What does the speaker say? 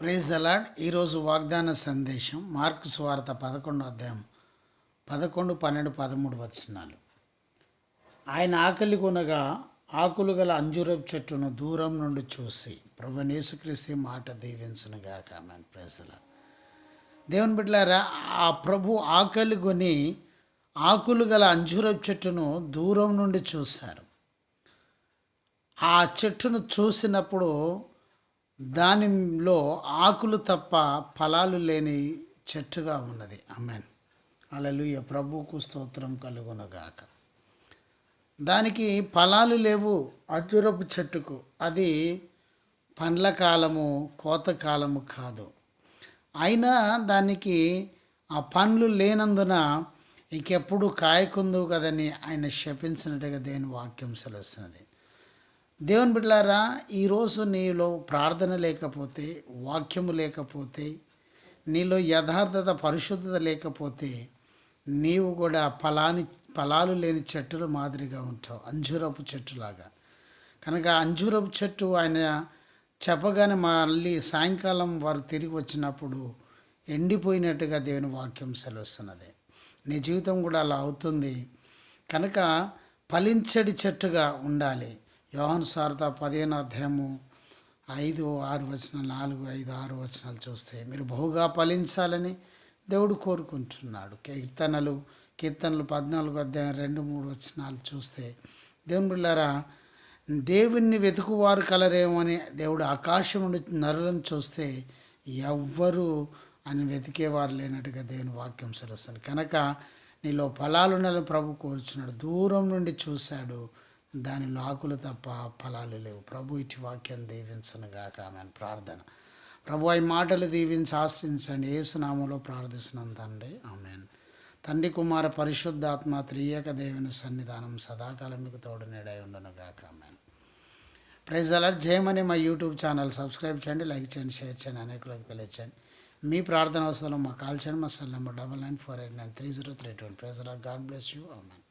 Praise the lord. ఈరోజు వాగ్దాన సందేశం మార్కు సువార్త 11వ అధ్యాయం 11, 12, 13 వచనాలు. ఆయన ఆకలి కొనగా ఆకులు గల అంజూరపు చెట్టును దూరం నుండి చూసి ప్రభువైన యేసుక్రీస్తు మాట దీవించునుగాక. ఆమేన్. Praise the Lord. దేవుని బిడ్డలారా, ఆ ప్రభు ఆకలి కొని ఆకులు గల అంజూరపు చెట్టును దూరం నుండి చూశారు. ఆ చెట్టును చూసినప్పుడు దానిలో ఆకులు తప్ప ఫలాలు లేని చెట్టుగా ఉన్నది. ఆమేన్. హల్లెలూయా. ప్రభువుకు స్తోత్రం కలుగునుగాక. దానికి ఫలాలు లేవు. అంజూరపు చెట్టుకు అది పండ్ల కాలము, కోత కాలము కాదు. అయినా దానికి ఆ పండ్లు లేనందున ఇంకెప్పుడు కాయకుందు కదని ఆయన శపించినట్టుగా దేవుని వాక్యం సెలవుస్తున్నది. దేవుని బిడ్డలారా, ఈరోజు నీలో ప్రార్థన లేకపోతే, వాక్యము లేకపోతే, నీలో యథార్థత, పరిశుద్ధత లేకపోతే నీవు కూడా ఫలాలు లేని చెట్టుల మాదిరిగా ఉంటావు, అంజూరపు చెట్టులాగా. కనుక అంజూరపు చెట్టు ఆయన చెప్పగానే మళ్ళీ సాయంకాలం వారు తిరిగి వచ్చినప్పుడు ఎండిపోయినట్టుగా దేవుని వాక్యం సెలవుస్తున్నది. నీ జీవితం కూడా అలా అవుతుంది. కనుక ఫలించడి చెట్టుగా ఉండాలి. యోహాను సువార్త 15వ అధ్యాయము 5, 6 వచనాలు, 4, 5, 6 వచనాలు చూస్తే మీరు బహుగా ఫలించాలని దేవుడు కోరుకుంటున్నాడు. కీర్తనలు 14వ అధ్యాయం 2, 3 వచనాలు చూస్తే దేవుని బిడ్డలారా, దేవుణ్ణి వెతుకువారు కలరేమో అని దేవుడు ఆకాశం నుండి నరులను చూస్తే ఎవ్వరు అని వెతికేవారు లేనట్టుగా దేవుని వాక్యం సెలవుస్తుంది. కనుక నీలో ఫలాలున్న ప్రభు కోరుచున్నాడు. దూరం నుండి చూశాడు, దానిలో ఆకులు తప్ప ఫలాలు లేవు. ప్రభు ఇటు వాక్యం దీవించనుగాక. ఆమేన్. ప్రార్థన. ప్రభు ఈ మాటలు దీవించి ఆశ్రయించండి. యేసు నామములో ప్రార్థిస్తున్నాం తండ్రి. ఆమేన్. తండ్రి, కుమార, పరిశుద్ధాత్మ త్రియేక దేవుని సన్నిధానం సదాకాలం మీకు తోడు నీడై ఉండునుగాక. ఆమేన్. Praise the Lord. జయమని మా యూట్యూబ్ ఛానల్ సబ్స్క్రైబ్ చేయండి, లైక్ చేయండి, షేర్ చేయండి, అనేకులకు తెలియచేయండి. మీ ప్రార్థన అవసరం మాకు కాల్ చేయండి. మా cell number 9948930320. Praise the Lord. God bless you. Amen.